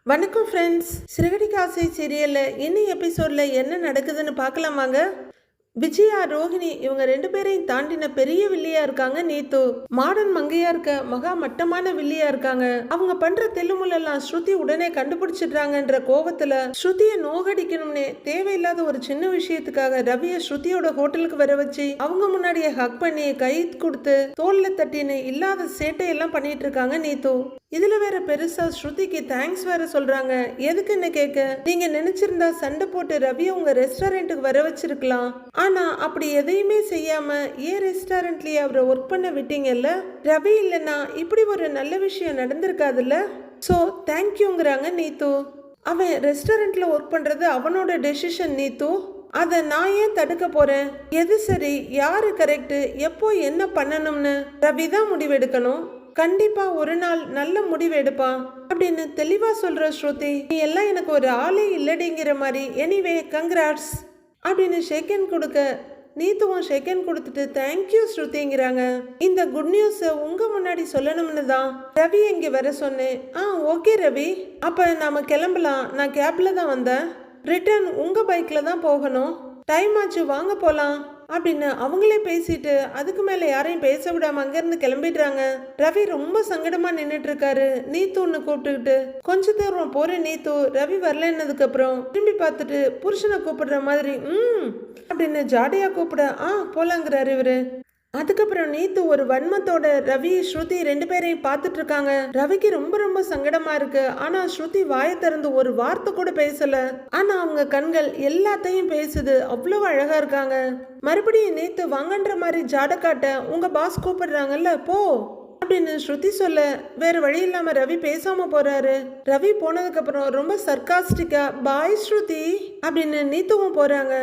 வணக்கம் ஃப்ரெண்ட்ஸ். சிறகடிக்க ஆசை சீரியலில் இன்னி எபிசோடில் என்ன நடக்குதுன்னு பார்க்கலாமாங்க. விஜயா ரோஹிணி இவங்க 2 பேரையும் தாண்டின பெரிய வில்லியா இருக்காங்க நீத்து. மாடன் மங்கையா இருக்க மகா மட்டமான வில்லியா இருக்காங்க. அவங்க பண்ற தெல்லுமுள்ளெல்லாம் ஸ்ருதி உடனே கண்டுபிடிச்சிடுறாங்கன்ற கோபத்துல ஸ்ருதியை நோகடிக்கணும்னே தேவையில்லாத ஒரு சின்ன விஷயத்துக்காக ரவியை ஸ்ருதியோட ஹோட்டலுக்கு வர வச்சு அவங்க முன்னாடியே ஹக் பண்ணி கை கொடுத்து தோல்ல தட்டின்னு இல்லாத சேட்டையெல்லாம் பண்ணிட்டு இருக்காங்க நீத்து. இதுல வேற பெருசா ஸ்ருதிக்கு தேங்க்ஸ் வேற சொல்றாங்க. எதுக்குன்னு கேட்க, நீங்க நினைச்சிருந்தா சண்டை போட்டு ரவியை உங்க ரெஸ்டாரண்ட்டுக்கு வர வச்சிருக்கலாம், ஆனா அப்படி எதையுமே செய்யாம ஏன் ரெஸ்டாரண்ட்லயே அவரை ஒர்க் பண்ண விட்டீங்கல்ல, ரவி இல்லைன்னா இப்படி ஒரு நல்ல விஷயம் நடந்திருக்காதுல்ல, ஸோ தேங்க்யூங்கிறாங்க நீத்து. அவன் ரெஸ்டாரண்ட்ல ஒர்க் பண்றது அவனோட டெசிஷன் நீத்து, அதை நான் ஏன் தடுக்க போறேன், எது சரி யாரு கரெக்ட் எப்போ என்ன பண்ணணும்னு ரவி தான் முடிவெடுக்கணும், கண்டிப்பா ஒரு நாள் நல்ல முடிவு எடுப்பான் அப்படின்னு தெளிவா சொல்ற ஸ்ருதி. நீ எல்லாம் எனக்கு ஒரு ஆளே இல்லடிங்கிற மாதிரி. எனிவே கங்க்ராட்ஸ் அப்படின்னு ஷேக்கன் கொடுக்க நீத்துவும் ஷேக்கன் கொடுத்துட்டு தேங்க்யூ ஸ்ருதிங்கிறாங்க. இந்த குட் நியூஸை உங்க முன்னாடி சொல்லணும்னு தான் ரவி இங்க வர சொன்னேன். ஓகே ரவி, அப்ப நாம கிளம்பலாம். நான் கேப்ல தான் வந்தேன், ரிட்டர்ன் உங்க பைக்ல தான் போகணும், டைம் ஆச்சு வாங்க போலாம் அப்படின்னு அவங்களே பேசிட்டு அதுக்கு மேல யாரையும் பேச விடாம அங்கிருந்து கிளம்பிடுறாங்க. ரவி ரொம்ப சங்கடமா நின்றுட்டு இருக்காரு. நீத்துன்னு கூப்பிட்டுக்கிட்டு கொஞ்ச தூரம் போற நீத்து ரவி வரலன்னதுக்கு அப்புறம் திரும்பி பார்த்துட்டு புருஷனை கூப்பிடுற மாதிரி அப்படின்னு ஜாடையா கூப்பிட போலாங்கிறாரு இவரு. அதுக்கப்புறம் நீத்து ஒரு வன்மத்தோட ரவி ஸ்ருதி 2 பேரையும் பார்த்துட்டு இருக்காங்க. ரவிக்கு ரொம்ப ரொம்ப சங்கடமா இருக்கு. ஆனா ஸ்ருதி வாயை திறந்து ஒரு வார்த்தை கூட பேசல. ஆனா அவங்க கண்கள் எல்லாத்தையும் பேசுது. அவ்வளவு அழகா இருக்காங்க. மறுபடியும் நீத்து வாங்கன்ற மாதிரி ஜாட காட்ட உங்க பாஸ் கூப்பிடுறாங்கல்ல போ அப்படின்னு ஸ்ருதி சொல்ல வேற வழி இல்லாம ரவி பேசாம போறாரு. ரவி போனதுக்கு அப்புறம் ரொம்ப சர்க்காஸ்டிக்கா பாய் ஸ்ருதி அப்படின்னு நீத்துவும் போறாங்க.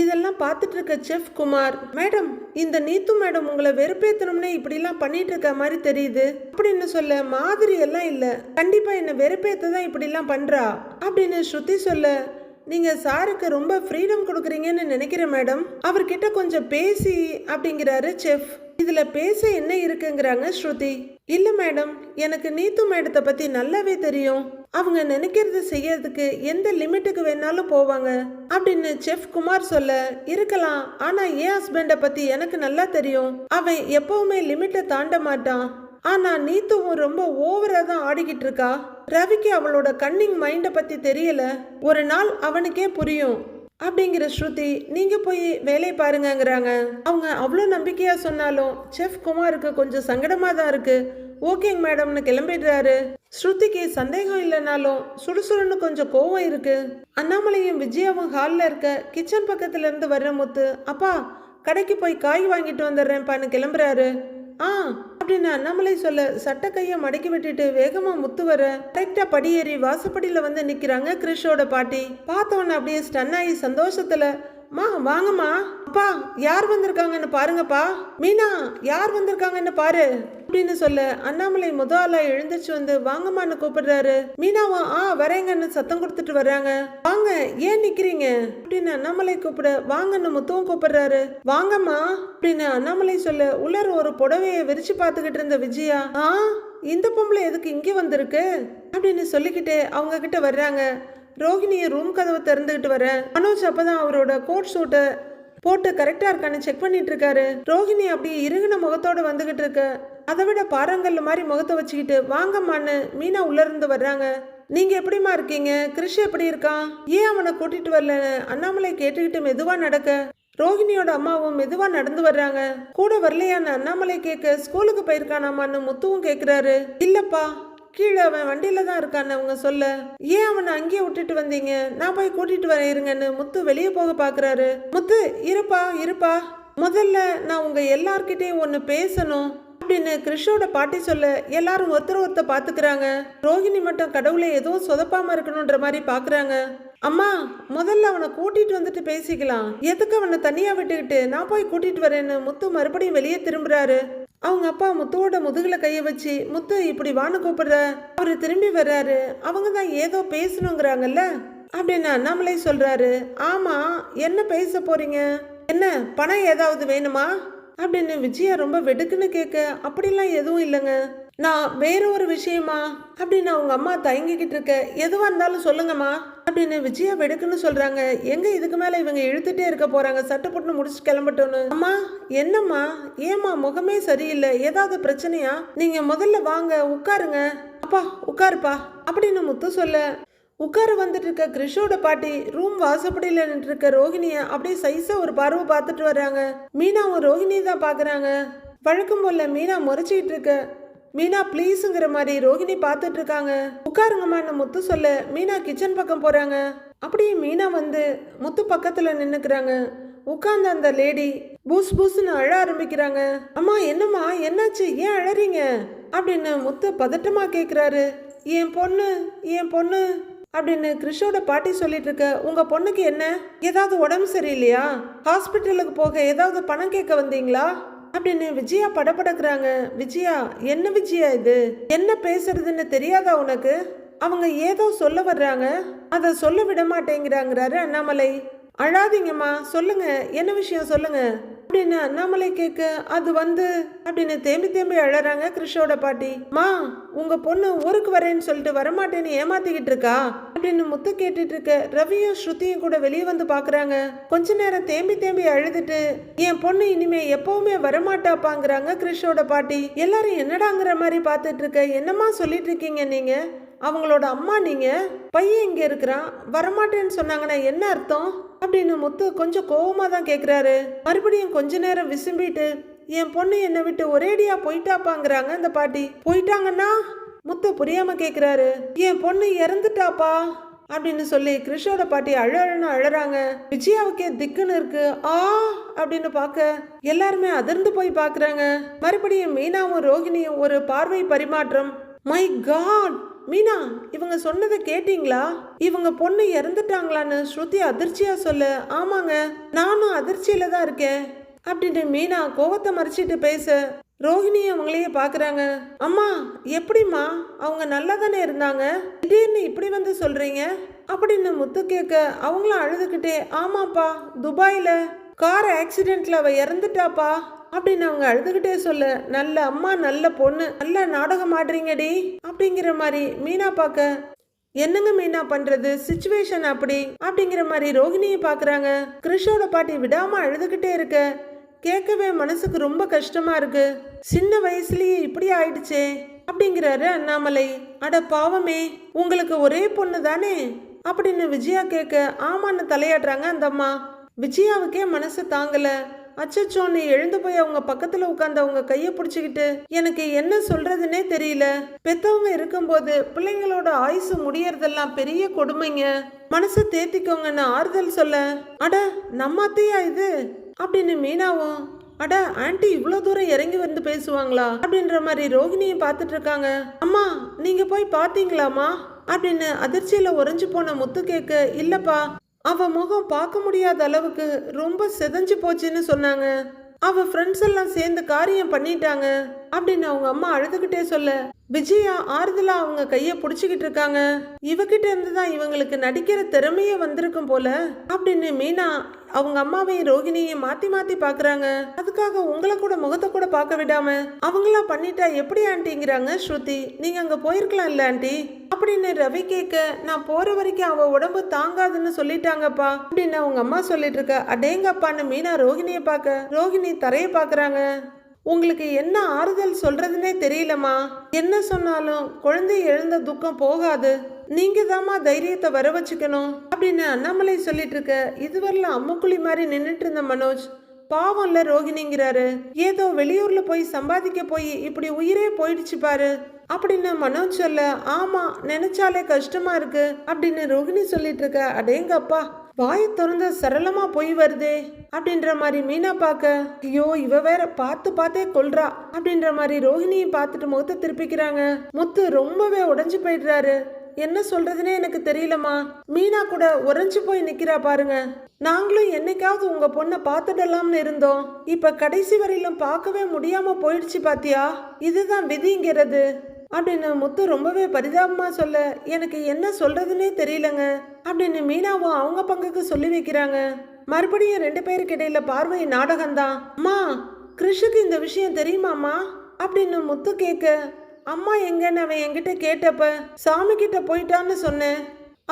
இதெல்லாம் பார்த்துட்டு இருக்க செஃப் குமார், மேடம் இந்த நீத்து மேடம் உங்களை வெறுப்பேத்தணும்னே இப்படிலாம் பண்ணிட்டு இருக்க மாதிரி தெரியுது அப்படின்னு சொல்ல, மாதிரி எல்லாம் இல்ல, கண்டிப்பா என்ன வெறுப்பேத்த தான் இப்படிலாம் பண்றா அப்படின்னு ஸ்ருதி சொல்ல, நீங்க சாருக்கு ரொம்ப ஃப்ரீடம் கொடுக்குறீங்கன்னு நினைக்கிறேன் மேடம், அவர்கிட்ட கொஞ்சம் பேசி அப்படிங்கிறாரு செஃப். இதுல பேச என்ன இருக்குங்கிறாங்க ஸ்ருதி. இல்ல மேடம், எனக்கு நீத்து மேடத்தை பத்தி நல்லாவே தெரியும், அவங்க நினைக்கிறது செய்யறதுக்கு எந்த லிமிட்டுக்கு வேணாலும் போவாங்க அப்படின்னு செஃப் குமார் சொல்ல, இருக்கலாம், ஆனா என் ஹஸ்பண்டை பத்தி எனக்கு நல்லா தெரியும், அவன் எப்பவுமே லிமிட்டை தாண்ட மாட்டான், ஆனா நீத்துவும் ரொம்ப ஓவரா தான் ஆடிக்கிட்டு இருக்கா, ரவிக்கு அவளோட கன்னிங் மைண்டை பத்தி தெரியல, ஒரு நாள் அவனுக்கே புரியும் அப்படிங்கிற ஸ்ருதி. நீங்க போய் வேலை பாருங்கங்கிறாங்க. அவங்க அவ்வளோ நம்பிக்கையா சொன்னாலும் செஃப் குமாருக்கு கொஞ்சம் சங்கடமா தான் இருக்கு. ஓகேங்க மேடம்னு கிளம்பிடுறாரு. ஸ்ருதிக்கு சந்தேகம் இல்லைனாலும் சுடுசுடுன்னு கொஞ்சம் கோவம் இருக்கு. அண்ணாமலையும் விஜயாவும் ஹாலில் இருக்க கிச்சன் பக்கத்துல இருந்து வர்ற முத்து, அப்பா கடைக்கு போய் காய் வாங்கிட்டு வந்துடுறேன்ப்பான்னு கிளம்புறாரு. அப்படின்னு அண்ணாமலை சொல்ல சட்டை கையை மடக்கி விட்டுட்டு வேகமா முத்து வர கரெக்டா படியேறி வாசப்படியில வந்து நிக்கிறாங்க கிறிஷோட பாட்டி. பார்த்தவன அப்படியே ஸ்டன் ஆகி சந்தோஷத்துல, வாங்கம்மா, அப்பா யார் வந்திருக்காங்கன்னு பாருங்கப்பா, மீனா யார் வந்திருக்காங்கன்னு பாரு அப்படின்னு சொல்ல அண்ணாமலை முதலா எழுந்திரிச்சு வந்து வாங்கம்மான்னு கூப்பிடுறாரு. மீனாவும் வரேங்கன்னு சத்தம் கொடுத்துட்டு வர்றாங்க. வாங்க ஏன் நிக்கிறீங்க அப்படின்னு அண்ணாமலை கூப்பிட வாங்கன்னு முத்துவும் கூப்பிடுறாரு. வாங்கம்மா அப்படின்னு அண்ணாமலை சொல்ல உள்ளார ஒரு புடவையை விரிச்சு பார்த்துக்கிட்டு இருந்த விஜயா, இந்த பொம்பளை எதுக்கு இங்கே வந்திருக்கு அப்படின்னு சொல்லிக்கிட்டு அவங்க கிட்ட வர்றாங்க. ரோஹிணியை ரூம் கதவை திறந்துகிட்டு வர மனோஜ் அப்பதான் அவரோட கோட் சூட்டை போட்டு கரெக்டா இருக்கான்னு செக் பண்ணிட்டு இருக்காரு. ரோஹிணி அப்படி இறுகின முகத்தோட வந்துகிட்டு இருக்க, அதை விட பாறங்கல்ல மாதிரி முகத்தை வச்சுக்கிட்டு வாங்கம்மான்னு மீனா உள்ள இருந்து வர்றாங்க. நீங்க எப்படிமா இருக்கீங்க, கிறிஷ் எப்படி இருக்கான், ஏன் அவனை கூட்டிட்டு வரலன்னு அண்ணாமலை கேட்டுக்கிட்டு மெதுவா நடக்க ரோஹிணியோட அம்மாவும் மெதுவா நடந்து வர்றாங்க. கூட வரலையான்னு அண்ணாமலை கேட்க ஸ்கூலுக்கு போயிருக்கானாமான்னு முத்துவும் கேட்கிறாரு. இல்லப்பா, கீழே அவன் வண்டியில தான் இருக்கான்னு அவங்க சொல்ல, ஏன் அவனை அங்கேயே விட்டுட்டு வந்தீங்க, நான் போய் கூட்டிட்டு வரேன் இருங்கன்னு முத்து வெளியே போக பாக்குறாரு. முத்து இருப்பா, முதல்ல நான் உங்க எல்லார்கிட்டையும் ஒன்னு பேசணும் அப்படின்னு கிறிஷோட பாட்டி சொல்ல எல்லாரும் ஒருத்தர் பாத்துக்கிறாங்க. ரோஹிணி மட்டும் கடவுளை எதுவும் சொதப்பாம இருக்கணும்ன்ற மாதிரி பாக்குறாங்க. அம்மா முதல்ல அவனை கூட்டிட்டு வந்துட்டு பேசிக்கலாம், எதுக்கு அவனை தனியா விட்டுக்கிட்டு நான் போய் கூட்டிட்டு வரேன்னு முத்து மறுபடியும் வெளியே திரும்புறாரு. அவங்க அப்பா முத்துவோட முதுகுல கைய வச்சு, முத்து இப்படி வான்னு கூப்பிடுற, அவரு திரும்பி வர்றாரு. அவங்க தான் ஏதோ பேசணுங்கிறாங்கல்ல அப்படின்னு அண்ணாமலை சொல்றாரு. ஆமா, என்ன பேச போறீங்க, என்ன பணம் ஏதாவது வேணுமா அப்படின்னு விஜயா ரொம்ப வெடுக்குன்னு கேட்க, அப்படிலாம் எதுவும் இல்லைங்க, நான் வேற ஒரு விஷயமா அப்படின்னு அவங்க அம்மா தயங்கிக்கிட்டு இருக்க. எதுவா இருந்தாலும் சொல்லுங்கம்மா அப்படின்னு விஜயா வெடுக்குன்னு சொல்றாங்க. எங்க இதுக்கு மேல இவங்க இழுத்துட்டே இருக்க போறாங்க, சட்டு புட்டுன்னு முடிச்சு கிளம்பட்டோன்னு. அம்மா என்னம்மா, ஏம்மா முகமே சரியில்லை, ஏதாவது பிரச்சனையா? நீங்க முதல்ல வாங்க உட்காருங்க. அப்பா உட்காருப்பா அப்படின்னு முத்து சொல்ல உட்கார வந்துட்டு இருக்க கிறிஷோட பாட்டி ரூம் வாசப்படியில நின்று இருக்க ரோஹிணிய அப்படியே சைஸா ஒரு பார்வை பார்த்துட்டு வர்றாங்க. மீனாவும் ரோஹிணியை தான் பாக்குறாங்க. வழக்கம் போல மீனா முறைச்சிக்கிட்டு இருக்க. மீனா ப்ளீஸுங்கிற மாதிரி ரோஹிணி பார்த்துட்டு இருக்காங்க. உட்காருங்கம்மான்னு முத்து சொல்ல மீனா கிச்சன் பக்கம் போறாங்க. அப்படியே மீனா வந்து முத்து பக்கத்துல நின்னுக்கிறாங்க. உட்கார்ந்த அந்த லேடி பூஸ் பூஸ்ன்னு அழ ஆரம்பிக்கிறாங்க. அம்மா என்னம்மா, என்னாச்சு, ஏன் அழறீங்க அப்படின்னு முத்து பதட்டமா கேக்குறாரு. என் பொண்ணு, என் பொண்ணு அப்படின்னு கிறிஷோட பாட்டி சொல்லிட்டு இருக்க. உங்க பொண்ணுக்கு என்ன, ஏதாவது உடம்பு சரியில்லையா? ஹாஸ்பிட்டலுக்கு போக ஏதாவது பணம் கேட்க வந்தீங்களா அப்படின்னு விஜயா படபடக்குறாங்க. விஜயா, என்ன விஜயா இது, என்ன பேசுறதுன்னு தெரியாதா உனக்கு? அவங்க ஏதோ சொல்ல வர்றாங்க, அதை சொல்ல விட மாட்டேங்கிறாங்கிறாரு அண்ணாமலை. அழாதீங்கம்மா, சொல்லுங்க, என்ன விஷயம் சொல்லுங்க அப்படின்னு அண்ணாமலை கேட்க. அது வந்து அப்படின்னு தேம்பி தேம்பி அழறாங்க கிறிஷோட பாட்டி. மா, உங்க பொண்ணு ஊருக்கு வரேன்னு சொல்லிட்டு வரமாட்டேன்னு ஏமாத்திக்கிட்டு இருக்கா அப்படின்னு முத்து கேட்டுட்டு இருக்க. ரவியும் ஸ்ருதியும் கூட வெளியே வந்து பாக்குறாங்க. கொஞ்ச நேரம் தேம்பி தேம்பி அழுதுட்டு என் பொண்ணு இனிமே எப்பவுமே வரமாட்டாப்பாங்கிறாங்க கிறிஷோட பாட்டி. எல்லாரும் என்னடாங்கிற மாதிரி பார்த்துட்டு இருக்க. என்னம்மா சொல்லிட்டு இருக்கீங்க நீங்க? அவங்களோட அம்மா நீங்க. பையன் இங்க இருக்கிறான், வரமாட்டேன்னு சொன்னாங்கன்னா என்ன அர்த்தம் அப்படின்னு முத்து கொஞ்சம் கோவமா தான் கேக்குறாரு. மறுபடியும் கொஞ்ச நேரம் விசும்பிட்டு என் பொண்ணு என்னை விட்டு ஒரேடியா போயிட்டாப்பாங்கிறாங்க அந்த பாட்டி. போயிட்டாங்கன்னா முத்து புரியாம கேக்குறாரு. என் பொண்ணு இறந்துட்டாப்பா அப்படின்னு சொல்லி கிறிஷோட பாட்டி அழன்னு அழறாங்க. விஜயாவுக்கே திக்குன்னு இருக்கு. அப்படின்னு பார்க்க எல்லாருமே அதிர்ந்து போய் பாக்குறாங்க. மறுபடியும் மீனாவும் ரோஹிணியும் ஒரு பார்வை பரிமாற்றம். மை காட், மீனா, இவங்க சொன்னதை கேட்டீங்களா? இவங்க பொண்ணு இறந்துட்டாங்களான்னு ஸ்ருதி அதிர்ச்சியா சொல்ல. ஆமாங்க, நானும் அதிர்ச்சியில தான் இருக்கேன் அப்படின்னு மீனா கோவத்தை மறைச்சிட்டு பேச ரோஹிணி அவங்களையே பாக்குறாங்க. அம்மா, எப்படிம்மா, அவங்க நல்லா தானே இருந்தாங்க, திடீர்னு இப்படி வந்து சொல்றீங்க அப்படின்னு முத்து கேட்க அவங்களும் அழுதுகிட்டே ஆமாப்பா, துபாயில கார் ஆக்சிடென்ட்ல அவ இறந்துட்டாப்பா அப்படின்னு அவங்க அழுதுகிட்டே சொல்ல. நல்ல அம்மா, நல்ல பொண்ணு, நல்ல நாடகம் ஆடுறீங்கடி அப்படிங்கிற மாதிரி மீனா பார்க்க. என்னங்க மீனா பண்றது, சிச்சுவேஷன் அப்படி அப்படிங்கிற மாதிரி ரோஹிணியை பாக்குறாங்க. கிறிஷோட பாட்டி விடாம அழுதுகிட்டே இருக்க கேட்கவே மனசுக்கு ரொம்ப கஷ்டமா இருக்கு. சின்ன வயசுலயே இப்படி ஆயிடுச்சே அப்படிங்கிறாரு அண்ணாமலை. அட பாவமே, உங்களுக்கு ஒரே பொண்ணு தானே அப்படின்னு விஜயா கேட்க ஆமான்னு தலையாடுறாங்க அந்த அம்மா. விஜயாவுக்கே மனசு தாங்கல. அச்சச்சோன்னு எழுந்து போய் அவங்க பக்கத்துல உட்காந்து அவங்க கையை பிடிச்சுக்கிட்டு எனக்கு என்ன சொல்றதுன்னே தெரியல. பெத்தவங்க இருக்கும்போது பிள்ளைங்களோட ஆயுசு முடியறதெல்லாம் பெரிய கொடுமைங்க, மனசை தேத்திக்கோங்கன்னு ஆறுதல் சொல்ல. அட நம்ம அத்தையா இது அப்படின்னு மீனாவும் அட ஆன்ட்டி இவ்வளோ தூரம் இறங்கி வந்து பேசுவாங்களா அப்படின்ற மாதிரி ரோஹிணியை பார்த்துட்டு இருக்காங்க. அம்மா, நீங்க போய் பார்த்தீங்களாமா அப்படின்னு அதிர்ச்சியில உறைஞ்சு போன முத்து கேட்க. இல்லப்பா, அவ முகம் பார்க்க முடியாத அளவுக்கு ரொம்ப செதஞ்சு போச்சுன்னு சொன்னாங்க. அவ ஃப்ரெண்ட்ஸ் எல்லாம் சேர்ந்து காரியம் பண்ணிட்டாங்க அப்படின்னு அவங்க அம்மா அழுதுகிட்டே சொல்ல. விஜயா ஆறுதலா அவங்க கைய புடிச்சுக்கிட்டு இருக்காங்க. இவகிட்ட இருந்துதான் இவங்களுக்கு நடிக்கிற திறமையே வந்திருக்கும் போல அப்படின்னு மீனா அவங்க அம்மாவையும் ரோஹிணியையும் மாத்தி மாத்தி பாக்குறாங்க. அதுக்காக உங்களை கூட முகத்தை கூட பார்க்க விடாம அவங்களா பண்ணிட்டா எப்படி ஆண்டிங்கிறாங்க ஸ்ருதி. நீங்க அங்க போயிருக்கலாம் இல்ல ஆண்டி அப்படின்னு ரவி கேட்க. நான் போற வரைக்கும் அவ உடம்பு தாங்காதுன்னு சொல்லிட்டாங்கப்பா அப்படின்னு அவங்க அம்மா சொல்லிட்டு இருக்க. அடேங்கப்பான்னு மீனா ரோஹிணியை பார்க்க ரோஹிணி தரைய பாக்குறாங்க. உங்களுக்கு என்ன ஆறுதல் சொல்றதுன்னே தெரியலம்மா, என்ன சொன்னாலும் குழந்தை எழுந்த துக்கம் போகாது, நீங்க தாமா தைரியத்தை வர வச்சுக்கணும் அப்படின்னு அண்ணாமலை சொல்லிட்டு இருக்க. இதுவரையிலும் அம்முக்குழி மாதிரி நின்றுட்டு இருந்த மனோஜ் பாவம்ல ரோஹிணிங்கிறாரு. ஏதோ வெளியூர்ல போய் சம்பாதிக்க போய் இப்படி உயிரே போயிடுச்சு பாரு அப்படின்னு மனோஜ் சொல்ல. ஆமா, நினைச்சாலே கஷ்டமா இருக்கு அப்படின்னு ரோஹிணி சொல்லிட்டு இருக்க. அடேங்கப்பா, வாயை திறந்த சரளமா போய் வருதே அப்படின்ற மாதிரி மீனா பார்க்க. ஐயோ, இவ வேற பார்த்து பார்த்தே கொல்றா அப்படின்ற மாதிரி ரோஹிணியை பார்த்துட்டு முகத்தை திருப்பிக்கிறாங்க. முத்து ரொம்பவே உடைஞ்சு போயிடுறாரு. என்ன சொல்றதுன்னே எனக்கு தெரியலம்மா. மீனா கூட உறைஞ்சு போய் நிக்கிறா பாருங்க. நாங்களும் என்னைக்காவது உங்க பொண்ணை பார்த்துடலாம்னு இருந்தோம், இப்ப கடைசி வரையிலும் பார்க்கவே முடியாம போயிடுச்சு பாத்தியா, இதுதான் விதிங்கிறது அப்படின்னு முத்து ரொம்பவே பரிதாபமா சொல்ல. எனக்கு என்ன சொல்றதுன்னே தெரியலங்க அப்படின்னு மீனாவும் அவங்க பங்குக்கு சொல்லி வைக்கிறாங்க. மறுபடியும் 2 பேருக்கு இடையில பார்வை நாடகம்தான். அம்மா, கிருஷுக்கு இந்த விஷயம் தெரியுமாம்மா அப்படின்னு முத்து கேட்க. அம்மா எங்கன்னு அவன் என்கிட்ட கேட்டப்ப சாமி கிட்ட போயிட்டான்னு சொன்னேன்.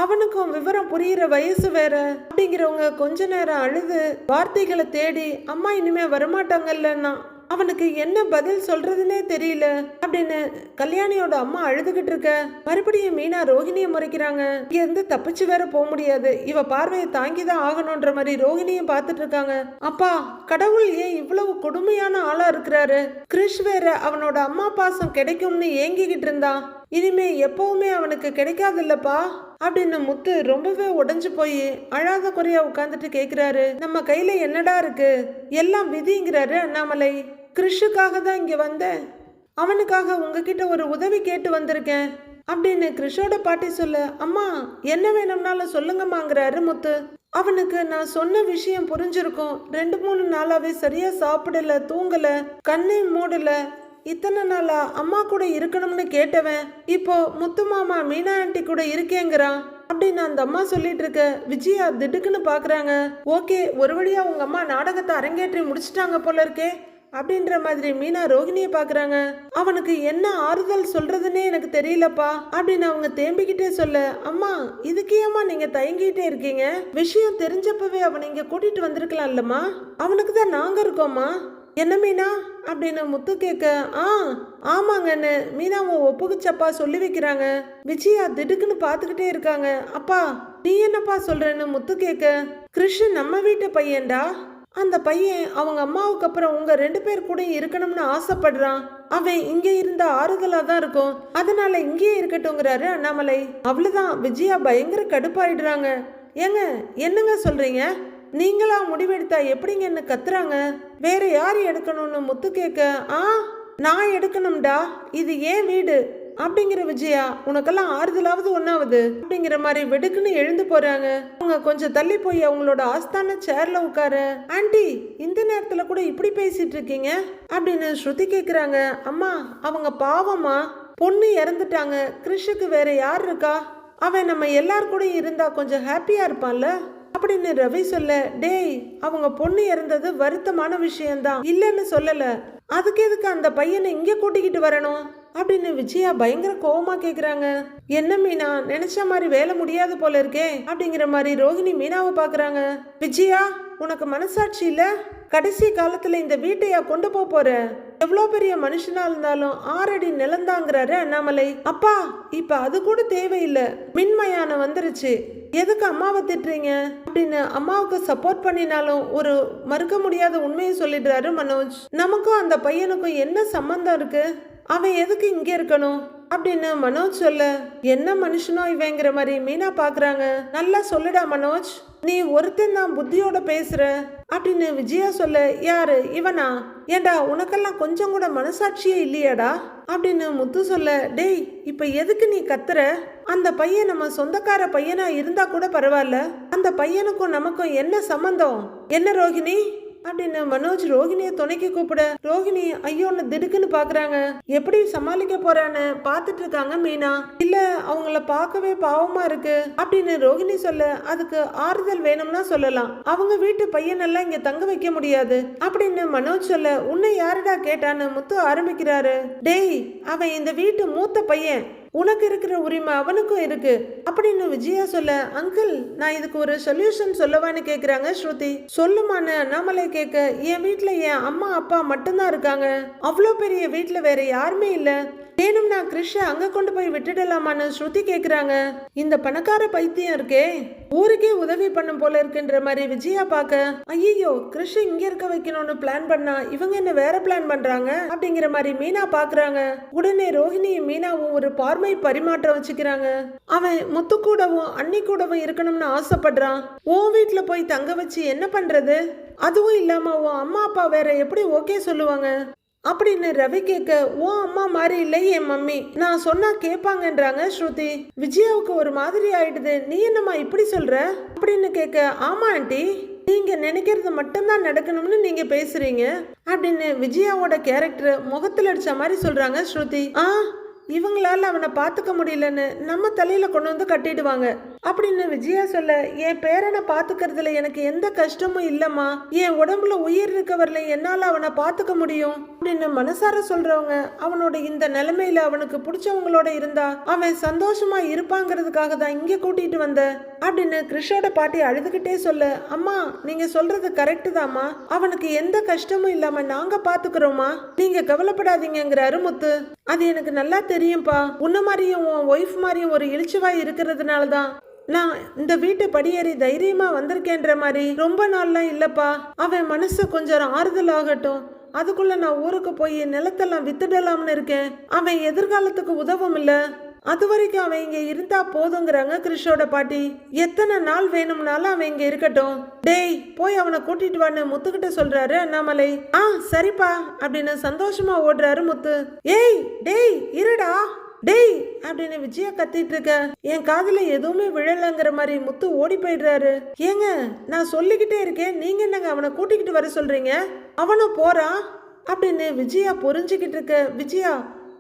அவனுக்கும் விவரம் புரியுற வயசு வேற. அப்படிங்கிறவங்க கொஞ்ச நேரம் அழுது வார்த்தைகளை தேடி அம்மா இனிமே வரமாட்டாங்கல்லன்னா அவனுக்கு என்ன பதில் சொல்றதுன்னே தெரியல அப்படின்னு கல்யாணியோட அம்மா அழுதுகிட்டு இருக்க மறுபடியும் மீனா ரோஹிணியை முறைக்கிறாங்க. இங்க இருந்து தப்பிச்சு வேற போக முடியாது, இவ பார்வையை தாங்கிதான் ஆகணும்ன்ற மாதிரி ரோஹிணியும் பார்த்துட்டு இருக்காங்க. அப்பா, கடவுள் ஏன் இவ்வளவு கொடுமையான ஆளா இருக்கிறாரு? கிறிஷ் வேற அவனோட அம்மா பாசம் கிடைக்கும்னு ஏங்கிக்கிட்டு இருந்தான், இனிமே எப்பவுமே அவனுக்கு கிடைக்காது இல்லப்பா அப்படின்னு முத்து ரொம்பவே உடைஞ்சு போய் அழாத குறையா உட்காந்துட்டு கேக்குறாரு. நம்ம கையில என்னடா இருக்கு, எல்லாம் விதிங்கிறாரு அண்ணாமலை. கிறிஷுக்காக தான் இங்க வந்தேன், அவனுக்காக உங்ககிட்ட ஒரு உதவி கேட்டு வந்திருக்கேன் அப்படின்னு கிறிஷோட பாட்டி சொல்ல, அம்மா என்ன வேணும்னாலும் சொல்லுங்கம்மாங்கிறாரு முத்து. அவனுக்கு நான் சொன்ன விஷயம் புரிஞ்சிருக்கும். 2-3 நாளாவே சரியா சாப்பிடல, தூங்கல, கண்ணே மூடல. இத்தனை நாளா அம்மா கூட இருக்கணும்னு கேட்டவன் இப்போ முத்து மாமா மீனா ஆண்டி கூட இருக்கேங்கிறான் அப்படின்னு அந்த அம்மா சொல்லிட்டு இருக்க விஜயா திடுக்குன்னு பாக்குறாங்க. ஓகே, ஒரு வழியா உங்க அம்மா நாடகத்தை அரங்கேற்றி முடிச்சிட்டாங்க போல இருக்கே அப்படின்ற மாதிரி மீனா ரோஹிணியை பாக்குறாங்க. அவனுக்கு என்ன ஆறுதல் சொல்றதுன்னே எனக்கு தெரியலப்பா அப்படின்னு அவங்க தேம்பிக்கிட்டே சொல்ல, அம்மா இதுக்கு ஏமா நீங்க தயங்கிட்டே இருக்கீங்க? விஷயம் தெரிஞ்சப்பவே அவனை இங்க கூட்டிட்டு வந்திருக்கலாம் இல்லம்மா, அவனுக்கு தான் நாங்க இருக்கோம்மா. என்ன மீனா அப்படின்னு முத்து கேட்க, ஆமாங்கன்னு மீனாவும் ஒப்புக்குச்சப்பா சொல்லி வைக்கிறாங்க. விஜயா திடுக்குன்னு பார்த்துக்கிட்டே இருக்காங்க. அப்பா நீ என்னப்பா சொல்றன்னு முத்து கேட்க, கிருஷ்ண நம்ம வீட்டு பையன்டா, அந்த பையன் அவங்க அம்மாவுக்கு அப்புறம் உங்க 2 பேர் கூட இருக்கணும்னு ஆசைப்படுறான். அவன் இங்க இருந்த ஆறுதலா தான் இருக்கும், அதனால இங்கேயே இருக்கட்டும்ங்கிறாரு அண்ணாமலை. அவ்வளவுதான் விஜயா பயங்கர கடுப்பாயிடுறாங்க. ஏங்க என்னங்க சொல்றீங்க, நீங்களா முடிவெடுத்தா எப்படிங்கன்னு கத்துறாங்க. வேற யார் எடுக்கணும்னு முத்து கேட்க, நான் எடுக்கணும்டா, இது ஏன் வீடு அப்படிங்கிற விஜயா, உனக்கெல்லாம் ஆறுதலாவது ஒன்னாவது அப்படிங்கிற மாதிரி வெடுக்குன்னு எழுந்து போறாங்க. அவங்க கொஞ்சம் தள்ளி போய் அவங்களோட ஆஸ்தான சேர்ல உட்கார, ஆண்டி இந்த நேரத்துல கூட இப்படி பேசிட்டு இருக்கீங்க அப்படின்னு ஸ்ருதி கேக்குறாங்க. அம்மா அவங்க பாவமா, பொண்ணு இறந்துட்டாங்க, கிருஷுக்கு வேற யார் இருக்கா, அவன் நம்ம எல்லார் கூட இருந்தா கொஞ்சம் ஹாப்பியா இருப்பான்ல அப்படின்னு ரவி சொல்ல, டேய் அவங்க பொண்ணு இறந்தது வருத்தமான விஷயம்தான், இல்லைன்னு சொல்லல, அதுக்கு எதுக்கு அந்த பையனை இங்க கூட்டிக்கிட்டு வரணும் அப்படின்னு விஜயா பயங்கர கோவமா கேக்குறாங்க. என்ன மீனா, நினைச்ச மாதிரி வேலை முடியாது போல இருக்கே அப்படிங்கிற மாதிரி ரோஹிணி மீனாவை பாக்குறாங்க. விஜயா உனக்கு மனசாட்சி இல்ல, கடைசி காலத்துல இந்த வீட்டையா கொண்டு போற, எவ்வளோ பெரிய மனுஷனா இருந்தாலும் 6 அடி நிலந்தாங்கிறாரு அண்ணாமலை. அப்பா இப்ப அது கூட தேவையில்லை, மின்மயானம் வந்துருச்சு, எதுக்கு அம்மாவை திட்டுறீங்க அப்படின்னு அம்மாவுக்கு சப்போர்ட் பண்ணினாலும் ஒரு மறுக்க முடியாத உண்மையை சொல்லிடுறாரு மனோஜ். நமக்கும் அந்த பையனுக்கும் என்ன சம்பந்தம் இருக்கு, அவன் எதுக்கு இங்க இருக்கணும் அப்படின்னு மனோஜ் சொல்ல, என்ன மனுஷனோ இவங்கிற மாதிரி மீனா பாக்குறாங்க. நல்லா சொல்லுடா மனோஜ், நீ ஒருத்தன் தான் புத்தியோட பேசுற அப்படின்னு விஜயா சொல்ல, யாரு இவனா, ஏண்டா உனக்கெல்லாம் கொஞ்சம் கூட மனசாட்சியே இல்லையாடா அப்படின்னு முத்து சொல்ல, டேய் இப்ப எதுக்கு நீ கத்துற, அந்த பையன் நம்ம சொந்தக்கார பையனா இருந்தா கூட பரவாயில்ல, அந்த பையனுக்கும் நமக்கும் என்ன சம்பந்தம், என்ன ரோஹிணி அப்படின்னு மனோஜ் ரோஹிணியை துணைக்கு கூப்பிட, ரோஹிணி ஐயோன்னு திடுக்குன்னு பாக்குறாங்க. எப்படி சமாளிக்க போறான்னு பாத்துட்டு இருக்காங்க மீனா. இல்ல அவங்கள பார்க்கவே பாவமா இருக்கு அப்படின்னு ரோஹிணி சொல்ல, அதுக்கு ஆறுதல் வேணும்னா சொல்லலாம், அவங்க வீட்டு பையனெல்லாம் இங்க தங்க வைக்க முடியாது அப்படின்னு மனோஜ் சொல்ல, உன்னை யாருடா கேட்டான்னு முத்து ஆரம்பிக்கிறாரு. டேய் அவன் இந்த வீட்டு மூத்த பையன், உனக்கு இருக்கிற உரிமை அவனுக்கும் இருக்கு அப்படின்னு விஜயா சொல்ல, அங்கிள் நான் இதுக்கு ஒரு சொல்யூஷன் சொல்லவான்னு கேக்குறாங்க ஸ்ருதி. சொல்லுமான்னு அண்ணாமலை கேட்க, என் வீட்டுல என் அம்மா அப்பா மட்டும்தான் இருக்காங்க, அவ்வளோ பெரிய வீட்டுல வேற யாருமே இல்ல, வேணும்னா கிருஷ அங்க கொண்டு போய் விட்டுடலாமான்னு ஸ்ருதி கேக்குறாங்க. இந்த பணக்கார பைத்தியம் இருக்கே ஊருக்கே உதவி பண்ணும் போல இருக்குன்ற மாதிரி விஜயா பாக்க, ஐயோ கிருஷ இங்க இருக்க வைக்கணும்னு பிளான் பண்ணா இவங்க என்ன வேற பிளான் பண்றாங்க அப்படிங்கிற மாதிரி மீனா பாக்குறாங்க. உடனே ரோஹிணியும் மீனாவும் ஒரு பார்வை பரிமாற்றம் வச்சுக்கிறாங்க. அவன் முத்து கூடவும் அண்ணி கூடவும் இருக்கணும்னு ஆசைப்படுறான், உன் வீட்டுல போய் தங்க வச்சு என்ன பண்றது, அதுவும் இல்லாம உன் அம்மா அப்பா வேற எப்படி ஓகே சொல்லுவாங்க அப்படின்னு ரவி கேட்க, ஓ அம்மா மாதிரி இல்லை என் மம்மி, நான் சொன்னா கேட்பாங்கன்றாங்க ஸ்ருதி. விஜயாவுக்கு ஒரு மாதிரி ஆயிடுது, நீ என்னம்மா இப்படி சொல்ற அப்படின்னு கேட்க, ஆமா ஆண்டி நீங்க நினைக்கிறது மட்டும்தான் நடக்கணும்னு நீங்க பேசுறீங்க அப்படின்னு விஜயாவோட கேரக்டர் முகத்துல அடிச்ச மாதிரி சொல்றாங்க ஸ்ருதி. இவங்களால அவனை பார்த்துக்க முடியலன்னு நம்ம தலையில கொண்டு வந்து கட்டிடுவாங்க அப்படின்னு விஜயா சொல்ல, என் பேரனை பாத்துக்கிறதுல எனக்கு எந்த கஷ்டமும் இல்லம்மா. என் உடம்புல உயிர் இருக்கவர்ல என்னால அவனை பாத்துக்க முடியும் அப்படின்னு மனசார சொல்றவங்க அவனோட இந்த நிலைமையில அவனுக்கு பிடிச்சவங்களோட இருந்தா அவன் சந்தோஷமா இருப்பாங்கிறதுக்காக தான் இங்க கூட்டிட்டு வந்த அப்படின்னு கிறிஷோட பாட்டி அழுதுகிட்டே சொல்ல, அம்மா நீங்க சொல்றது கரெக்ட் தாம்மா, அவனுக்கு எந்த கஷ்டமும் இல்லாம நாங்க பாத்துக்கிறோமா, நீங்க கவலைப்படாதீங்கிறாரு முத்து. அது எனக்கு நல்லா தெரியும்பா, உன்ன மாதிரியும் உன் ஒய்ஃப் மாதிரியும் ஒரு இழிச்சுவாய் இருக்கிறதுனாலதான் நான் இந்த வீட்டு படியேறி தைரியமா வந்திருக்கேன்ற மாதிரி. ரொம்ப நாள்லாம் இல்லப்பா, அவன் மனசு கொஞ்சம் ஆறுதல் ஆகட்டும், அதுக்குள்ள நான் ஊருக்கு போய் நிலத்தெல்லாம் வித்துடலாம்னு இருக்கேன். அவன் எதிர்காலத்துக்கு உதவும் இல்ல, அது வரைக்கும் அவன் இங்க இருந்தா போதுங்கிறாங்க கிறிஷோட பாட்டி. எத்தனை நாள் வேணும்னாலும் அவன் இங்க இருக்கட்டும். டேய் போய் அவனை கூட்டிட்டு வான்னு முத்துக்கிட்ட சொல்றாரு அண்ணாமலை. சரிப்பா அப்படின்னு சந்தோஷமா ஓடுறாரு முத்து. ஏய் டேய் இருடா டேய் அப்படின்னு விஜயா கத்திட்டு இருக்க, என் காதுல எதுவுமே விழலங்கிற மாதிரி முத்து ஓடி போயிடுறாரு. ஏங்க நான் சொல்லிக்கிட்டே இருக்கேன், நீங்க என்னங்க அவனை கூட்டிக்கிட்டு வர சொல்றீங்க, அவனும் போறான் அப்படின்னு விஜயா புரிஞ்சுக்கிட்டு இருக்க. விஜயா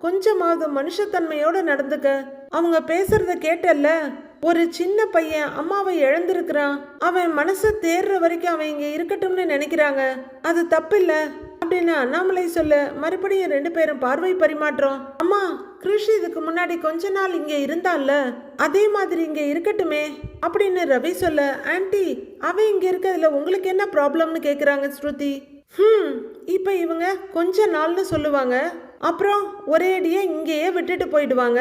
கொஞ்சமாவது மனுஷத்தன்மையோட நடந்துக்க, அவங்க பேசுறத கேட்டல்ல, ஒரு சின்ன பையன் அம்மாவை இழந்திருக்கிறான், அவன் மனசு தேர்ற வரைக்கும் அவன் இங்க இருக்கட்டும்னு நினைக்கிறாங்க, அது தப்பில்ல அப்படின்னு அண்ணாமலை சொல்ல, மறுபடியும் 2 பேரும் பார்வை பரிமாற்றம். அம்மா கிருஷி இதுக்கு முன்னாடி கொஞ்ச நாள் இங்க இருந்தான்ல, அதே மாதிரி இங்க இருக்கட்டுமே அப்படின்னு ரவி சொல்ல, ஆன்ட்டி அவன் இங்க இருக்கிறதுல உங்களுக்கு என்ன ப்ராப்ளம்னு கேக்குறாங்க ஸ்ருதி. இப்ப இவங்க கொஞ்ச நாள்னு சொல்லுவாங்க, அப்புறம் ஒரேடியா இங்கேயே விட்டுட்டு போயிடுவாங்க.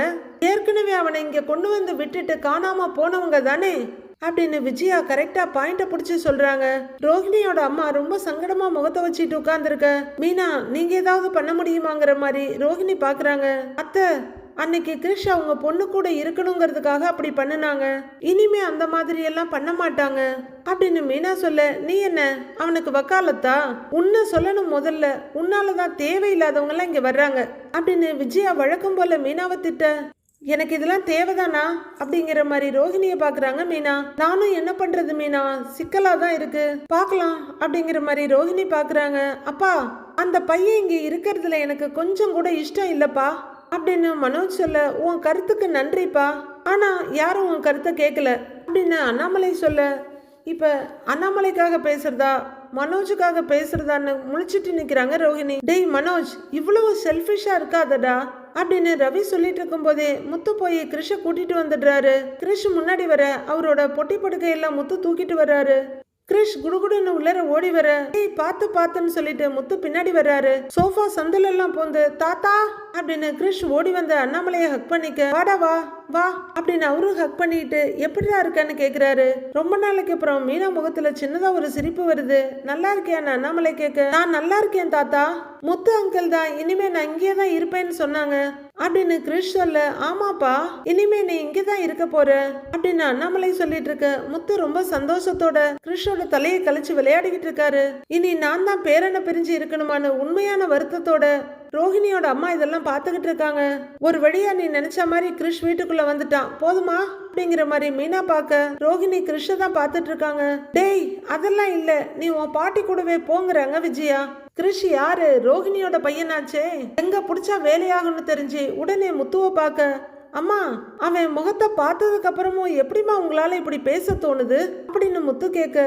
ஏற்கனவே அவனை இங்க கொண்டு வந்து விட்டுட்டு காணாம போனவங்க தானே அப்படின்னு விஜயா கரெக்டா பாயிண்ட புடிச்சு சொல்றாங்க. ரோஹிணியோட அம்மா ரொம்ப சங்கடமா முகத்தை வச்சுட்டு உட்கார்ந்துருக்க. மீனா நீங்க ஏதாவது பண்ண முடியுமாங்கிற மாதிரி ரோஹிணி பாக்குறாங்க. அத்தை அன்னைக்கு கிருஷ் அவங்க பொண்ணு கூட இருக்கணுங்கிறதுக்காக அப்படி பண்ணினாங்க, இனிமே அந்த மாதிரி எல்லாம் பண்ண மாட்டாங்க அப்படின்னு மீனா சொல்ல, நீ என்ன அவனுக்கு வக்காலத்தா, உன்னை சொல்லணும் முதல்ல, உன்னாலதான் தேவையில்லாதவங்க எல்லாம் இங்க வர்றாங்க அப்படின்னு விஜயா வழக்கம் போல மீனாவை திட்ட. எனக்கு இதெல்லாம் தேவைதானா அப்படிங்கிற மாதிரி ரோஹிணியை பாக்குறாங்க மீனா. நானும் என்ன பண்றது மீனா, சிக்கலாதான் இருக்கு, பாக்கலாம் அப்படிங்கிற மாதிரி ரோஹிணி பாக்குறாங்க. அப்பா அந்த பையன் இங்க இருக்கிறதுல எனக்கு கொஞ்சம் கூட இஷ்டம் இல்லப்பா அப்படின்னு மனோஜ் சொல்ல, உன் கருத்துக்கு நன்றிப்பா, ஆனா யாரும் உன் கருத்தை கேட்கல அப்படின்னு அண்ணாமலை சொல்ல, இப்ப அண்ணாமலைக்காக பேசுறதா மனோஜுக்காக பேசுறதான்னு முழிச்சிட்டு நிக்கிறாங்க ரோஹிணி. டேய் மனோஜ் இவ்வளவு செல்ஃபிஷா இருக்காதடா அப்படின்னு ரவி சொல்லிட்டு இருக்கும் போதே முத்து போய் கிருஷ கூட்டிட்டு வந்துடுறாரு. கிருஷ் முன்னாடி வர அவரோட பொட்டி படுக்கையெல்லாம் முத்து தூக்கிட்டு வர்றாரு. கிரிஷ் குடுகுடுன்னு உள்ளர ஓடி வர, ஏய் பாத்து பாத்துன்னு சொல்லிட்டு முத்து பின்னாடி வர்றாரு. சோஃபா சந்தில எல்லாம் போந்து தாத்தா அப்படின்னு கிரிஷ் ஓடி வந்த அண்ணாமலையை ஹக் பண்ணிக்க, வாடா வா வா அப்படின்னு அவரும் ஹக் பண்ணிட்டு எப்படிடா இருக்கன்னு கேக்குறாரு. ரொம்ப நாளைக்கு அப்புறம் மீனா முகத்துல சின்னதா ஒரு சிரிப்பு வருது. நல்லா இருக்கியான்னு அண்ணாமலை கேட்க, நான் நல்லா இருக்கேன் தாத்தா, முத்து அங்கிள் தான் இனிமே நான் இங்கே தான் இருப்பேன்னு சொன்னாங்க அப்படின்னு கிரிஷ் சொல்ல, ஆமாப்பா இனிமே நீ இங்கதான் இருக்க போற அப்படின்னு அண்ணாமலை சொல்லிட்டு இருக்க. முத்து ரொம்ப சந்தோஷத்தோட கிரிஷோட தலையை கழிச்சு விளையாடிக்கிட்டு இருக்காரு. இனி நான் தான் பேரனை பிரிஞ்சு இருக்கணுமான்னு உண்மையான வருத்தத்தோட ரோஹிணியோட அம்மா இதெல்லாம் பாத்துக்கிட்டு இருக்காங்க. ஒரு வழியா நீ நினைச்ச மாதிரி கிரிஷ் வீட்டுக்குள்ள வந்துட்டான் போதுமா அப்படிங்கிற மாதிரி மீனா பாக்க ரோஹிணி கிரிஷ தான் பாத்துட்டு இருக்காங்க. டேய் அதெல்லாம் இல்ல, நீ உன் பாட்டி கூடவே போங்கிறாங்க விஜயா. கிரிஷ் யாரு, ரோஹிணியோட பையனாச்சே, எங்க புடிச்சா வேலையாகும்னு தெரிஞ்சு உடனே முத்துவ பாக்க, அம்மா அவன் முகத்தை பார்த்ததுக்கு அப்புறமும் எப்படிமா உங்களால இப்படி பேச தோணுது அப்படின்னு முத்து கேட்க,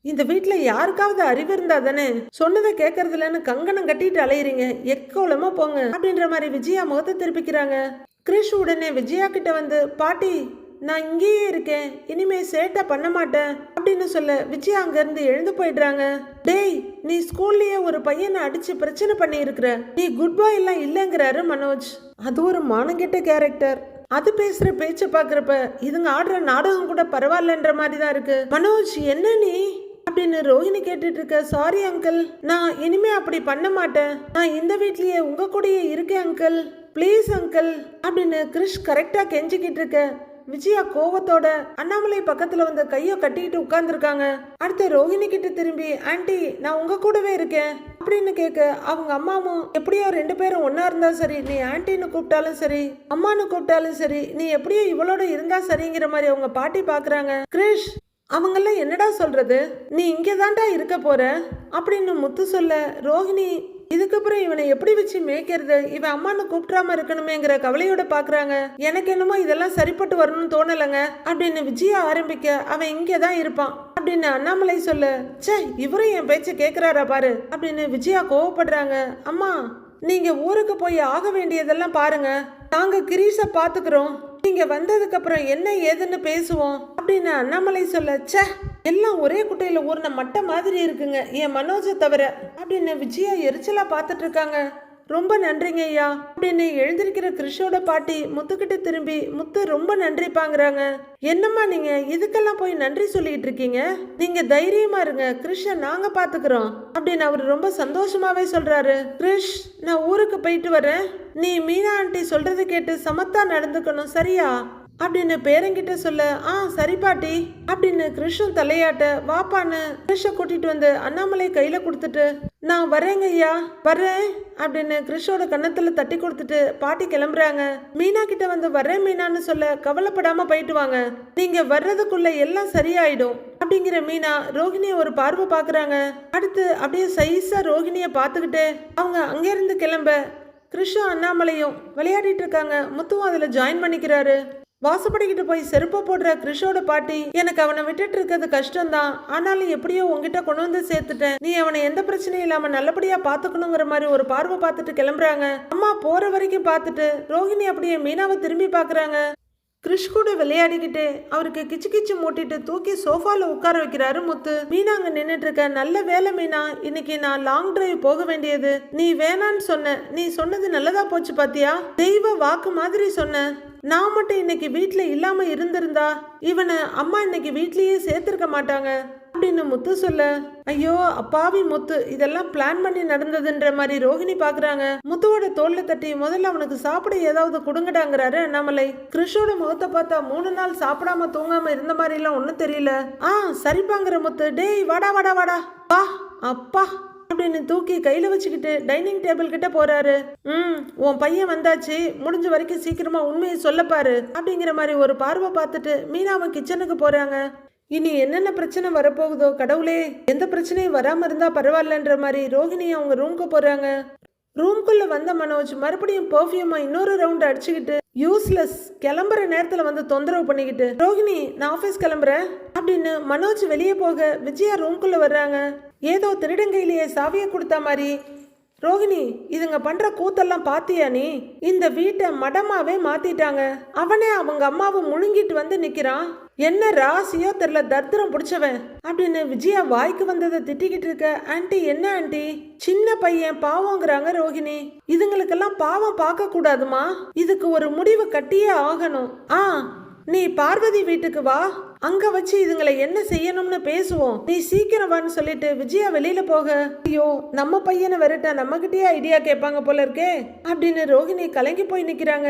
இந்த வீட்டுல யாருக்காவது அறிவு இருந்தா தானே சொன்னதை கேட்கறதுலன்னு கங்கணம் கட்டிட்டு அலையிறீங்க, எக்கோலமா போங்க அப்படின்ற மாதிரி விஜயா முகத்தை திருப்பிக்கிறாங்க. கிரிஷ் உடனே விஜயா கிட்ட வந்து, பாட்டி நான் இங்கேயே இருக்கேன், இனிமே சேட்டை பண்ண மாட்டேன் அப்படின்னு சொல்ல விஜயா அங்க இருந்து எழுந்து போயிடுறாங்க. டேய் நீ ஸ்கூல்லயே ஒரு பையனை அடிச்சு பிரச்சனை பண்ணி இருக்கிற, நீ குட் பாய் எல்லாம் இல்லங்கிறாரு மனோஜ். அது ஒரு மானங்கெட்ட கேரக்டர், அது பேசுற பேச்ச பாக்குறப்ப இதுங்க ஆடுற நாடகம் கூட பரவாயில்லன்ற மாதிரி தான் இருக்கு. மனோஜ் என்ன நீ அப்படின்னு ரோஹிணி கேட்டுட்டு இருக்க. சாரி அங்கிள், நான் இனிமே அப்படி பண்ண மாட்டேன், நான் இந்த வீட்லயே உங்க கூடயே இருக்கேன் அங்கிள், பிளீஸ் அங்கிள் அப்படின்னு கிரிஷ் கரெக்டா கெஞ்சிக்கிட்டு இருக்க. விஜயா கோவத்தோட அண்ணாமலை பக்கத்துல வந்து கைய கட்டிட்டு உட்கார்ந்துருக்காங்க. அடுத்து ரோஹிணி கிட்ட திரும்பி, ஆன்ட்டி நான் உங்க கூடவே இருக்கேன் அப்படின்னு கேட்க, அவங்க அம்மாவும் எப்படியோ 2 பேரும் ஒன்னா இருந்தா சரி, நீ ஆன்ட்டின்னு கூப்பிட்டாலும் சரி அம்மானு கூப்பிட்டாலும் சரி, நீ எப்படியோ இவளோட இருந்தா சரிங்கிற மாதிரி அவங்க பாட்டி பாக்குறாங்க. கிரிஷ் அவங்கெல்லாம் என்னடா சொல்றது, நீ இங்கே தான்டா இருக்க போற அப்படின்னு முத்து சொல்ல, ரோஹிணி இதுக்கப்புறம் இவனை எப்படி வச்சு மேய்க்கிறது, இவன் அம்மான்னு கூப்பிடாம இருக்கணுமேங்கிற கவலையோட பாக்குறாங்க. எனக்கு என்னமோ இதெல்லாம் சரிப்பட்டு வரணும்னு தோணலைங்க அப்படின்னு விஜயா ஆரம்பிக்க, அவன் இங்கதான் இருப்பான் அப்படின்னு அண்ணாமலை சொல்ல, சே இவரும் என் பேச்ச கேக்குறாரா பாரு அப்படின்னு விஜயா கோவப்படுறாங்க. அம்மா நீங்க ஊருக்கு போய் ஆக வேண்டியதெல்லாம் பாருங்க, நாங்க கிரீஷ பாத்துக்கிறோம், நீங்க வந்ததுக்கு அப்புறம் என்ன ஏதுன்னு பேசுவோம் அப்படின்னு அண்ணாமலை சொல்ல, சே எல்லாம் ஒரே குட்டையில ஊர்ன மட்டை மாதிரி இருக்குங்க என் மனோஜை தவிர அப்படின்னு விஜயா எரிச்சலா பார்த்துட்டு இருக்காங்க. ரொம்ப நன்றிங்க ஐயா அப்படின்னு எழுந்திருக்கிற கிறிஷோட பாட்டி முத்துக்கிட்ட திரும்பி, முத்து ரொம்ப நன்றி பாங்குறாங்க. என்னம்மா நீங்க இதுக்கெல்லாம் போய் நன்றி சொல்லிட்டு இருக்கீங்க, நீங்க தைரியமா இருங்க, கிறிஷ நாங்க பாத்துக்கிறோம் அப்படின்னு அவர் ரொம்ப சந்தோஷமாவே சொல்றாரு. கிறிஷ் நான் ஊருக்கு போயிட்டு வரேன், நீ மீனா ஆண்டி சொல்றது கேட்டு சமத்தா நடந்துக்கணும் சரியா அப்படின்னு பேரங்கிட்ட சொல்ல, சரி பாட்டி அப்படின்னு கிறிஷும் தலையாட்ட வாப்பான்னு கிறிஷ கூட்டிட்டு வந்து அண்ணாமலை கையில கொடுத்துட்டு, நான் வரேங்க ஐயா வர்றேன் அப்படின்னு கிறிஷோட கன்னத்துல தட்டி கொடுத்துட்டு பாட்டி கிளம்புறாங்க. மீனா கிட்ட வந்து வரேன் மீனான்னு சொல்ல, கவலைப்படாம போயிட்டு வாங்க, நீங்க வர்றதுக்குள்ள எல்லாம் சரியாயிடும் அப்படிங்கிற மீனா ரோஹிணிய ஒரு பார்வை பாக்குறாங்க. அடுத்து அப்படியே சைஸா ரோஹிணிய பாத்துக்கிட்டு அவங்க அங்கிருந்து கிளம்ப கிறிஷும் அண்ணாமலையும் விளையாடிட்டு இருக்காங்க. முத்துவும் அதுல ஜாயின் பண்ணிக்கிறாரு. வாசப்படிக்கிட்டு போய் செருப்ப போடுற கிறிஷோட பாட்டி, எனக்கு அவனை விட்டுட்டு இருக்கிறது கஷ்டம்தான், ஆனாலும் எப்படியோ உங்ககிட்ட கொண்டு வந்து சேர்த்துட்டேன், நீ அவனை எந்த பிரச்சனையும் இல்லாம நல்லபடியா பாத்துக்கணுங்கிற மாதிரி ஒரு பார்வை பார்த்துட்டு கிளம்புறாங்க. அம்மா போற வரைக்கும் பார்த்துட்டு ரோஹிணி அப்படியே மீனாவை திரும்பி பாக்குறாங்க. கிறிஷ் கூட விளையாடிக்கிட்டு அவருக்கு கிச்சு கிச்சு மூட்டிட்டு தூக்கி சோஃபால உட்கார வைக்கிறாரு முத்து. மீனா அங்க நின்னுட்டு இருக்க, நல்ல வேலை மீனா, இன்னைக்கு நான் லாங் டிரைவ் போக வேண்டியது, நீ வேணான்னு சொன்ன, நீ சொன்னது நல்லதா போச்சு பாத்தியா, தெய்வ வாக்கு மாதிரி சொன்ன, நான் மட்டும் இன்னைக்கு வீட்டுல இல்லாம இருந்திருந்தா இவனை அம்மா இன்னைக்கு வீட்லயே சேர்த்திருக்க மாட்டாங்க அப்படின்னு முத்து சொல்ல, ஐயோ அப்பாவி முத்து, இதெல்லாம் பிளான் பண்ணி நடந்ததுன்ற மாதிரி ரோஹிணி பாக்குறாங்க. முத்துவோட தோல்ல தட்டி முதல்ல அவனுக்கு சாப்பிட ஏதாவது கொடுங்கடாங்கிறாரு அண்ணாமலை. கிறிஷோட முகத்தை பார்த்தா 3 நாள் சாப்பிடாம தூங்காம இருந்த மாதிரி எல்லாம் ஒன்னும் தெரியல. சரிப்பாங்கிற முத்து, டேய் வாடா வாடா வாடா வா அப்பா அப்படின்னு தூக்கி கையில வச்சுக்கிட்டு டைனிங் டேபிள் கிட்ட போறாரு. உன் பையன் வந்தாச்சு, முடிஞ்ச வரைக்கும் சீக்கிரமா உண்மையை சொல்லப்பாரு அப்படிங்கிற மாதிரி ஒரு பார்வை பார்த்துட்டு மீனாவும் கிச்சனுக்கு போறாங்க. இனி என்னென்ன பிரச்சனை வரப்போகுதோ கடவுளே, எந்த பிரச்சனையும் வராம இருந்தா பரவாயில்லன்ற மாதிரி ரோஹிணி அவங்க ரூம்க்கு போறாங்க. ரூம்குள்ள வந்த மனோஜ் மறுபடியும் பெர்ஃப்யூமா இன்னொரு ரவுண்ட் அடிச்சுக்கிட்டு, யூஸ்லெஸ், கிளம்புற நேரத்துல வந்து தொந்தரவு பண்ணிக்கிட்டு, ரோஹிணி நான் ஆபீஸ் கிளம்புறேன் அப்படின்னு மனோஜ் வெளியே போக விஜயா ரூம்குள்ள வர்றாங்க. ஏதோ திருடங்கையிலேயே சாவியை கொடுத்த மாதிரி, ரோஹிணி இதுங்க பண்ற கூத்தெல்லாம் பாத்தியா நீ, இந்த வீட்டை மடமாவே மாத்திட்டாங்க, அவனே அவங்க அம்மாவை முழுங்கிட்டு வந்து நிக்கிறான், என்ன ராசியோ தெரியல தர்திரம் பிடிச்சவன் அப்படின்னு விஜயா வாய்க்கு வந்ததை திட்டிக்கிட்டு இருக்க. ஆண்டி என்ன ஆண்டி, சின்ன பையன் பாவங்கிறாங்க ரோஹிணி, இதுங்களுக்கெல்லாம் பாவம் பார்க்க கூடாதுமா, இதுக்கு ஒரு முடிவு கட்டியே ஆகணும், நீ பார்வதி வீட்டுக்கு வா, அங்க வச்சு இதுங்களை என்ன செய்யணும்னு பேசுவோம், நீ சீக்கிரம் வான்னு சொல்லிட்டு விஜயா வெளியில போக, ஐயோ நம்ம பையனை விரட்ட நம்ம கிட்டயே ஐடியா கேட்பாங்க போல இருக்கே அப்படின்னு ரோஹிணி கலங்கி போய் நிக்கிறாங்க.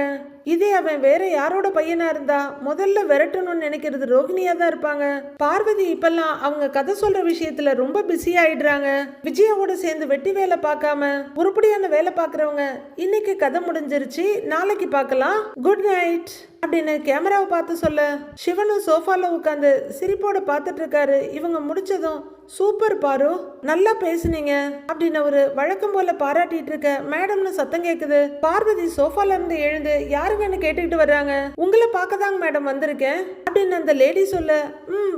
இதே அவன் வேற யாரோட பையனா இருந்தா முதல்ல விரட்டணும்னு நினைக்கிறது ரோஹிணியா தான் இருப்பாங்க. பார்வதி இப்பெல்லாம் அவங்க கதை சொல்ற விஷயத்துல ரொம்ப பிஸி ஆயிடுறாங்க. விஜயாவோட சேர்ந்து வெட்டி வேலை பார்க்காம உருப்படியான வேலை பார்க்கறவங்க, இன்னைக்கு கதை முடிஞ்சிருச்சு, நாளைக்கு பார்க்கலாம், குட் நைட் அப்படின்னு கேமராவை பார்த்து சொல்ல, சிவனும் சோஃபால உட்காந்து சிரிப்போட பார்த்துட்டு இருக்காரு. இவங்க முடிச்சதும் சூப்பர் பாரு, நல்லா பேசுனீங்க அப்படின்னு ஒரு வழக்கம் போல பாராட்டிட்டு இருக்க. மேடம்னு சத்தம் கேக்குது. பார்வதி சோஃபால இருந்து எழுந்து யாருங்கன்னு கேட்டுக்கிட்டு வர்றாங்க. உங்களை பார்க்கதாங்க மேடம் வந்திருக்கேன் அப்படின்னு அந்த லேடி சொல்ல,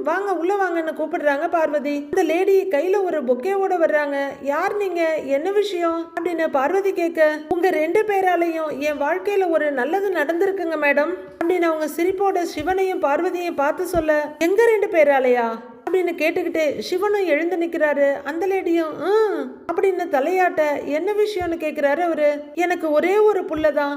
வாங்க உள்ள வாங்கன்னு கூப்பிடுறாங்க பார்வதி. அந்த லேடி கையில ஒரு பொக்கேவோட வர்றாங்க. யார் நீங்க, என்ன விஷயம் அப்படின்னு பார்வதி கேட்க, உங்க 2 பேராலையும் என் வாழ்க்கையில ஒரு நல்லது நடந்திருக்குங்க மேடம் அப்படின்னு அவங்க சிரிப்போட சிவனையும் பார்வதியையும் பார்த்து சொல்ல, எங்க 2 பேராலையா அப்படின்னு கேட்டுக்கிட்டு சிவனும் எழுந்து நிக்கிறாரு. அந்த லேடியும் அப்படின்னு தலையாட்ட, என்ன விஷயம்னு கேக்குறாரு அவரு. எனக்கு ஒரே ஒரு புள்ளதான்,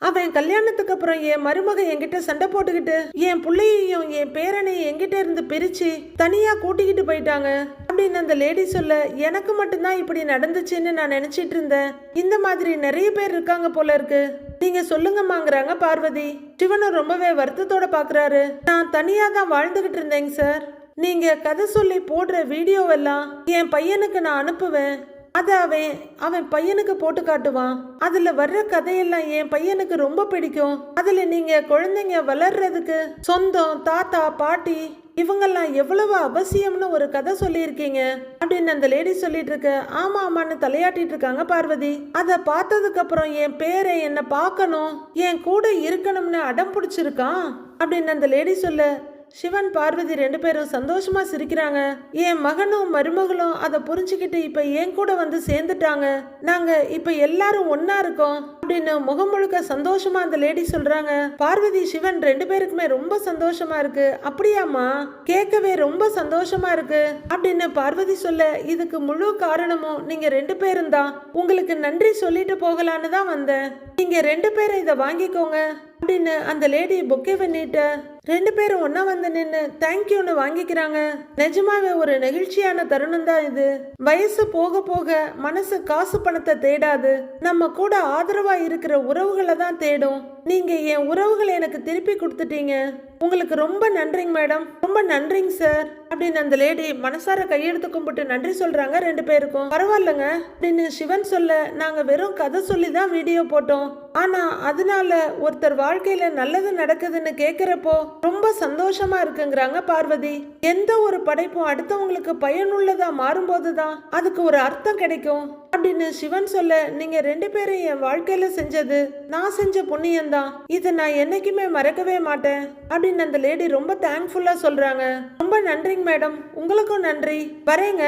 அவன் கல்யாணத்துக்கு அப்புறம் என் மருமக என்கிட்ட சண்டை போட்டுக்கிட்டு என் பிள்ளையையும் என் பேரனையும் என்கிட்ட இருந்து பிரிச்சு தனியா கூட்டிக்கிட்டு போயிட்டாங்க அப்படின்னு அந்த லேடி சொல்ல, எனக்கு மட்டும்தான் இப்படி நடந்துச்சுன்னு நான் நினைச்சிட்டு இருந்தேன், இந்த மாதிரி நிறைய பேர் இருக்காங்க போல இருக்கு, நீங்க சொல்லுங்கம்மாங்கிறாங்க பார்வதி. சிவனும் ரொம்பவே வருத்தத்தோட பாக்குறாரு. நான் தனியா தான் வாழ்ந்துகிட்டு இருந்தேங்க சார், நீங்க கதை சொல்லி போடுற வீடியோவெல்லாம் என் பையனுக்கு நான் அனுப்புவேன், அதை அவன் பையனுக்கு போட்டு காட்டுவான். அதுல வர்ற கதையெல்லாம் என் பையனுக்கு ரொம்ப பிடிக்கும். அதுல நீங்க குழந்தைங்க வளர்றதுக்கு சொந்தம், தாத்தா, பாட்டி இவங்கெல்லாம் எவ்வளவு அவசியம்னு ஒரு கதை சொல்லியிருக்கீங்க அப்படின்னு அந்த லேடி சொல்லிட்டு இருக்க. ஆமா ஆமான்னு தலையாட்டிட்டு இருக்காங்க பார்வதி. அதை பார்த்ததுக்கு அப்புறம் என் பேரை என்ன பார்க்கணும், என் கூட இருக்கணும்னு அடம் பிடிச்சிருக்கான் அப்படின்னு அந்த லேடி சொல்ல சிவன் பார்வதி 2 பேரும் சந்தோஷமா சிரிக்கிறாங்க. என் மகனும் மருமகளும் அதை புரிஞ்சுக்கிட்டு இப்ப என் கூட வந்து சேர்ந்துட்டாங்க. நாங்க இப்ப எல்லாரும் ஒன்னா இருக்கோம் அப்படின்னு முகம் முழுக்க சந்தோஷமா அந்த லேடி சொல்றாங்க. பார்வதி சிவன் 2 பேருக்குமே ரொம்ப சந்தோஷமா இருக்கு. அப்படியாமா, கேட்கவே ரொம்ப சந்தோஷமா இருக்கு அப்படின்னு பார்வதி சொல்ல, இதுக்கு முழு காரணமும் நீங்க 2 பேரும் தான். உங்களுக்கு நன்றி சொல்லிட்டு போகலான்னு தான் வந்தேன். நீங்க 2 பேரும் இதை வாங்கிக்கோங்க அப்படின்னு அந்த லேடி பொக்கேவை நீட்ட 2 பேரும் ஒன்னா வந்து நின்று தேங்க்யூன்னு வாங்கிக்கிறாங்க. நிஜமாவே ஒரு நெகிழ்ச்சியான தருணம் தான் இது. வயசு போக போக மனசு காசு பணத்தை தேடாது, நம்ம கூட ஆதரவா இருக்கிற உறவுகளை தான் தேடும். நீங்க என் உறவுகளை எனக்கு திருப்பி கொடுத்துட்டீங்க. உங்களுக்கு ரொம்ப நன்றிங்க மேடம், ரொம்ப நன்றிங்க சார் அப்படின்னு அந்த லேடி மனசார கையெடுத்து கும்பிட்டு நன்றி சொல்றாங்க 2 பேருக்கும். பரவாயில்லங்க அப்படின்னு சிவன் சொல்ல, நாங்க வெறும் கதை சொல்லி தான் வீடியோ போட்டோம். ஆனா அதனால ஒருத்தர் வாழ்க்கையில நல்லது நடக்குதுன்னு கேக்குறப்போ ரொம்ப சந்தோஷமா இருக்குங்கிறாங்க பார்வதி. எந்த ஒரு படைப்பும் அடுத்தவங்களுக்கு பயனுள்ளதா மாறும்போதுதான் அதுக்கு ஒரு அர்த்தம் கிடைக்கும் அப்படின்னு சிவன் சொல்ல, நீங்க 2 பேரும் என் வாழ்க்கையில செஞ்சது நான் செஞ்ச புண்ணியம் தான். இதை நான் என்னைக்குமே மறக்கவே மாட்டேன் அப்படின்னு அந்த லேடி ரொம்ப தேங்க்ஃபுல்லா சொல்றாங்க. ரொம்ப நன்றிங்க மேடம், உங்களுக்கும் நன்றி, வரேங்க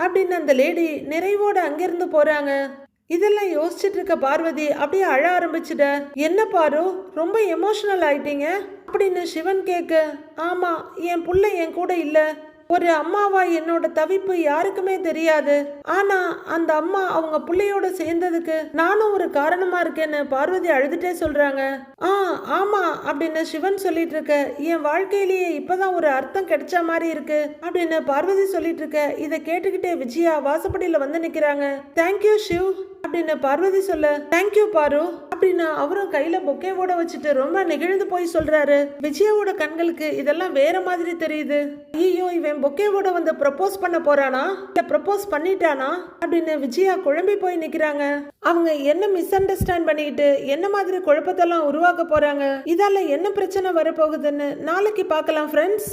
அப்படின்னு அந்த லேடி நிறைவோட அங்கிருந்து போறாங்க. இதெல்லாம் யோசிச்சுட்டு இருக்க பார்வதி அப்படியே அழ ஆரம்பிச்சுட. என்ன பாரு, ரொம்ப எமோஷனல் ஆயிட்டீங்க அப்படின்னு சிவன் கேட்க, ஆமா என் புள்ள என் கூட இல்ல. ஒரு அம்மாவா என்னோட தவிப்பு யாருக்குமே தெரியாது. ஆனா அந்த அம்மா அவங்க பிள்ளையோட சேர்ந்ததுக்கு நானும் ஒரு காரணமா இருக்கேன்னு பார்வதி அழுதுட்டே சொல்றாங்க. ஆமா அப்படின்னு சிவன் சொல்லிட்டு இருக்க, என் வாழ்க்கையிலேயே இப்பதான் ஒரு அர்த்தம் கிடைச்ச மாதிரி இருக்கு அப்படின்னு பார்வதி சொல்லிட்டு இருக்க. இதை கேட்டுக்கிட்டே விஜயா வாசப்படியில வந்து நிக்கிறாங்க. தேங்க்யூ ஷிவ் அப்படின்னு பார்வதி சொல்ல, தேங்க்யூ பாரு அப்படின்னு அவரும் கையில பொக்கேவோட வச்சுட்டு ரொம்ப நெகிழ்ந்து போய் சொல்றாரு. விஜயாவோட கண்களுக்கு இதெல்லாம் வேற மாதிரி தெரியுது. ஐயோ, இவன் பொக்கேவோட வந்து ப்ரப்போஸ் பண்ண போறானா இல்ல ப்ரப்போஸ் பண்ணிட்டானா அப்படின்னு விஜயா குழம்பி போய் நிக்கிறாங்க. அவங்க என்ன மிஸ் அண்டர்ஸ்டாண்ட் பண்ணிக்கிட்டு என்ன மாதிரி குழப்பத்தெல்லாம் உருவாக்க போறாங்க, இதால என்ன பிரச்சனை வரப்போகுதுன்னு நாளைக்கு பார்க்கலாம் ஃப்ரெண்ட்ஸ்.